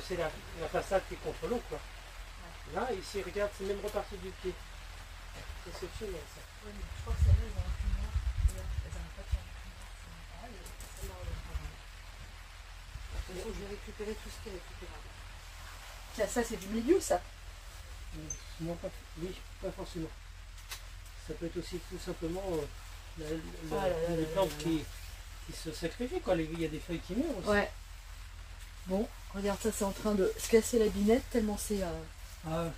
c'est la façade qui est contre l'eau, quoi. Ouais. Là, ici, regarde, c'est même reparti du pied. C'est exceptionnel, ça. Oui, mais je crois que celle-là, ils ont un plus noir. Elles n'arrivent pas de faire un plus noir. Celle-là, elle est pas mal. De toute façon, je vais récupérer tout ce qui est récupérable. Tiens, ça, c'est du milieu, ça? Non, pas, oui, pas forcément. Ça peut être aussi tout simplement les plantes qui se sacrifient, quoi. Il y a des feuilles qui meurent aussi. Ouais. Bon, regarde, ça, c'est en train de se casser la binette tellement c'est... Ah,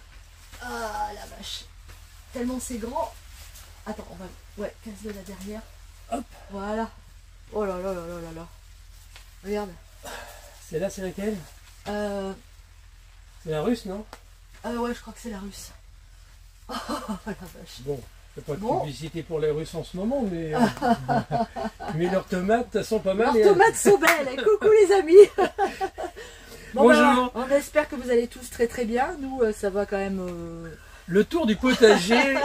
la vache. Tellement c'est grand. Attends, on va... Ouais, casse-le là derrière. Hop. Voilà. Oh là là là là là là. Regarde. Celle-là, c'est laquelle? C'est la russe, non? Ouais, je crois que c'est la russe. Oh la vache. Bon, je ne fais pas de publicité pour les Russes en ce moment, mais, mais leurs tomates sont pas mal. Leurs tomates sont belles. Coucou les amis. Bon, bonjour. On espère que vous allez tous très très bien. Nous, ça va quand même... Le tour du potager,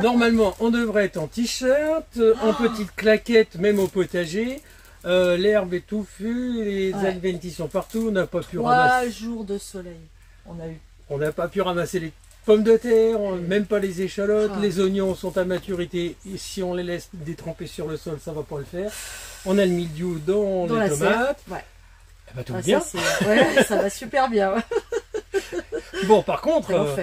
normalement, on devrait être en t-shirt, en petite claquette, même au potager. L'herbe est touffue, les adventices sont partout, on n'a pas pu ramasser... 3 jours de soleil, on a eu. On n'a pas pu ramasser les pommes de terre, même pas les échalotes, les oignons sont à maturité, et si on les laisse détremper sur le sol, ça va pas le faire. On a le mildiou dans les tomates. Ouais. Eh ben, tout va bien. Ça va super bien. Bon, par contre,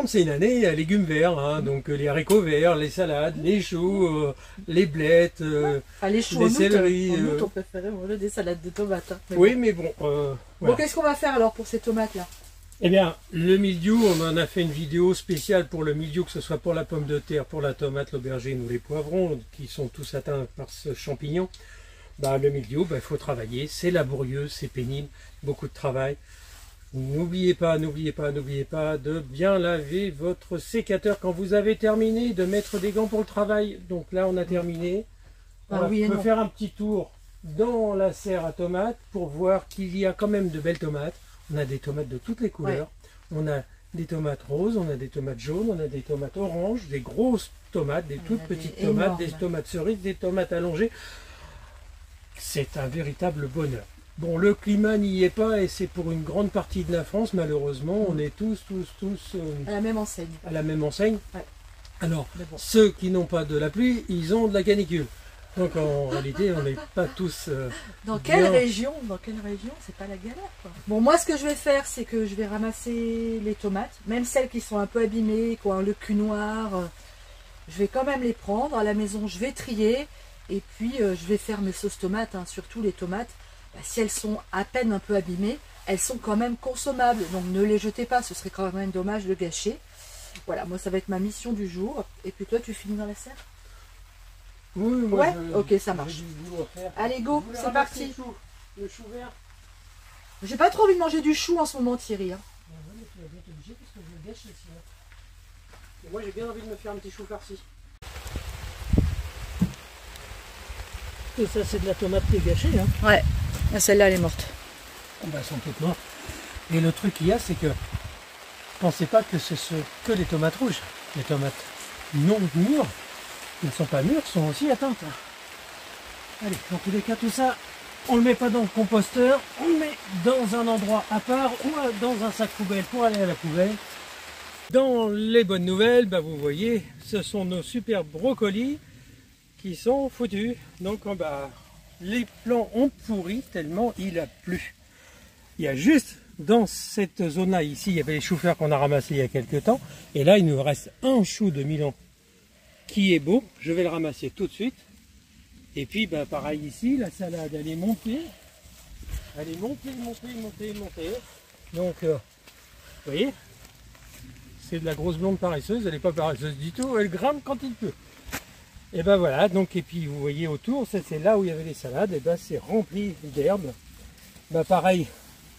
c'est une année à légumes verts, hein, donc les haricots verts, les salades, les choux, les blettes, les choux, les céleris. En août, on préférait manger des salades de tomates. Hein. Oui, mais bon. Bon, qu'est-ce qu'on va faire alors pour ces tomates-là? Eh bien, le mildiou, on en a fait une vidéo spéciale pour le mildiou, que ce soit pour la pomme de terre, pour la tomate, l'aubergine ou les poivrons, qui sont tous atteints par ce champignon. Bah, le mildiou, il faut travailler, c'est laborieux, c'est pénible, beaucoup de travail. N'oubliez pas de bien laver votre sécateur quand vous avez terminé, de mettre des gants pour le travail. Donc là, on a terminé. On peut faire un petit tour dans la serre à tomates pour voir qu'il y a quand même de belles tomates. On a des tomates de toutes les couleurs. On a des tomates roses, on a des tomates jaunes, on a des tomates oranges, des grosses tomates, des toutes petites tomates, des tomates cerises, des tomates allongées. C'est un véritable bonheur. Bon, le climat n'y est pas et c'est pour une grande partie de la France, malheureusement, on est tous à la même enseigne. À la même enseigne. Ouais. Alors, ceux qui n'ont pas de la pluie, ils ont de la canicule. Donc en réalité, on n'est pas tous... Dans quelle région c'est pas la galère, quoi. Bon, moi ce que je vais faire, c'est que je vais ramasser les tomates, même celles qui sont un peu abîmées, qui ont le cul noir. Je vais quand même les prendre à la maison, je vais trier. Et puis je vais faire mes sauces tomates, hein, surtout les tomates. Si elles sont à peine un peu abîmées, elles sont quand même consommables. Donc ne les jetez pas, ce serait quand même dommage de gâcher. Voilà, moi ça va être ma mission du jour. Et puis toi, tu finis dans la serre? Oui, moi, ok, ça marche. Allez, go, c'est parti. Le chou vert. J'ai pas trop envie de manger du chou en ce moment, Thierry. Hein. Mais tu vas bien t'obliger parce que je le gâche ici. Et moi, j'ai bien envie de me faire un petit chou farci. Et ça, c'est de la tomate qui est gâchée. Hein. Ouais, celle-là, elle est morte. Elles sont toutes mortes. Et le truc qu'il y a, c'est que pensez pas que ce sont que les tomates rouges. Les tomates non mûres, qui ne sont pas mûres, sont aussi atteintes. Allez, dans tous les cas, tout ça, on ne le met pas dans le composteur, on le met dans un endroit à part ou dans un sac poubelle pour aller à la poubelle. Dans les bonnes nouvelles, vous voyez, ce sont nos super brocolis qui sont foutus. Donc les plants ont pourri tellement il a plu. Il y a juste dans cette zone-là, ici, il y avait les choux-fleurs qu'on a ramassés il y a quelques temps. Et là, il nous reste un chou de Milan qui est beau. Je vais le ramasser tout de suite. Et puis, pareil ici, la salade, elle est montée. Elle est montée. Donc, vous voyez, c'est de la grosse blonde paresseuse. Elle n'est pas paresseuse du tout. Elle grimpe quand il peut. Et voilà. Donc, et puis, vous voyez autour, c'est là où il y avait les salades. Et c'est rempli d'herbes. Pareil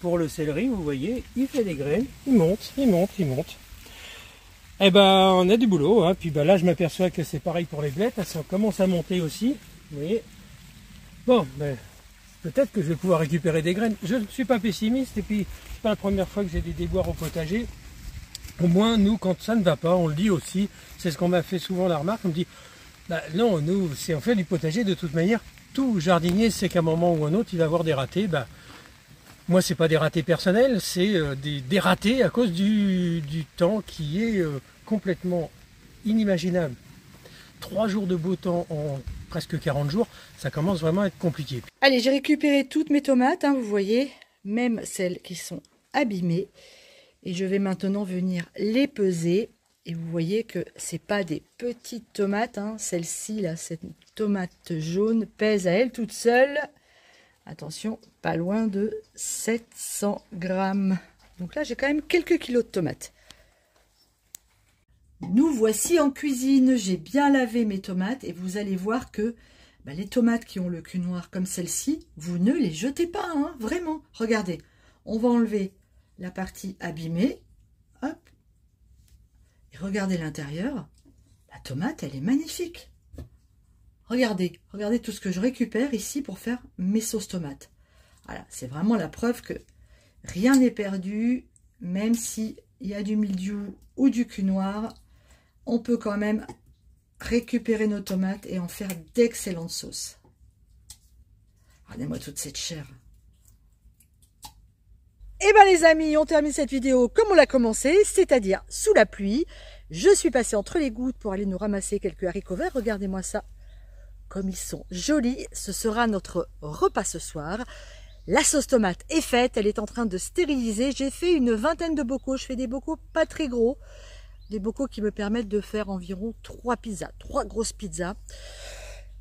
pour le céleri, vous voyez, il fait des graines. Il monte. Et on a du boulot. Hein. Puis là, je m'aperçois que c'est pareil pour les blettes. Ça commence à monter aussi. Vous voyez. Bon, peut-être que je vais pouvoir récupérer des graines. Je ne suis pas pessimiste. Et puis, c'est pas la première fois que j'ai des déboires au potager. Au moins, nous, quand ça ne va pas, on le dit aussi. C'est ce qu'on m'a fait souvent la remarque. On me dit, non, nous, si on fait du potager, de toute manière, tout jardinier sait qu'à un moment ou un autre, il va avoir des ratés. Moi, c'est pas des ratés personnels, c'est des ratés à cause du temps qui est complètement inimaginable. 3 jours de beau temps en presque 40 jours, ça commence vraiment à être compliqué. Allez, j'ai récupéré toutes mes tomates, hein, vous voyez, même celles qui sont abîmées. Et je vais maintenant venir les peser. Et vous voyez que c'est pas des petites tomates, hein. Celle-ci, là, cette tomate jaune pèse à elle toute seule. Attention, pas loin de 700 grammes. Donc là, j'ai quand même quelques kilos de tomates. Nous voici en cuisine. J'ai bien lavé mes tomates et vous allez voir que les tomates qui ont le cul noir comme celle-ci, vous ne les jetez pas, hein, vraiment. Regardez, on va enlever la partie abîmée. Hop. Et regardez l'intérieur. La tomate, elle est magnifique. Regardez, regardez tout ce que je récupère ici pour faire mes sauces tomates. Voilà, c'est vraiment la preuve que rien n'est perdu, même s'il y a du mildiou ou du cul noir, on peut quand même récupérer nos tomates et en faire d'excellentes sauces. Regardez-moi toute cette chair. Et bien les amis, on termine cette vidéo comme on l'a commencé, c'est-à-dire sous la pluie. Je suis passée entre les gouttes pour aller nous ramasser quelques haricots verts. Regardez-moi ça, comme ils sont jolis. Ce sera notre repas ce soir. La sauce tomate est faite, elle est en train de stériliser. J'ai fait une vingtaine de bocaux, je fais des bocaux pas très gros. Des bocaux qui me permettent de faire environ 3 pizzas, 3 grosses pizzas.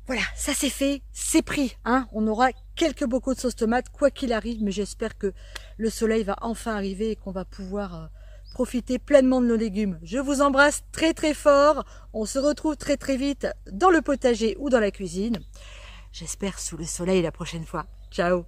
Voilà, ça c'est fait, c'est pris, hein. On aura quelques bocaux de sauce tomate, quoi qu'il arrive, mais j'espère que le soleil va enfin arriver et qu'on va pouvoir profiter pleinement de nos légumes. Je vous embrasse très très fort. On se retrouve très très vite dans le potager ou dans la cuisine. J'espère sous le soleil la prochaine fois. Ciao!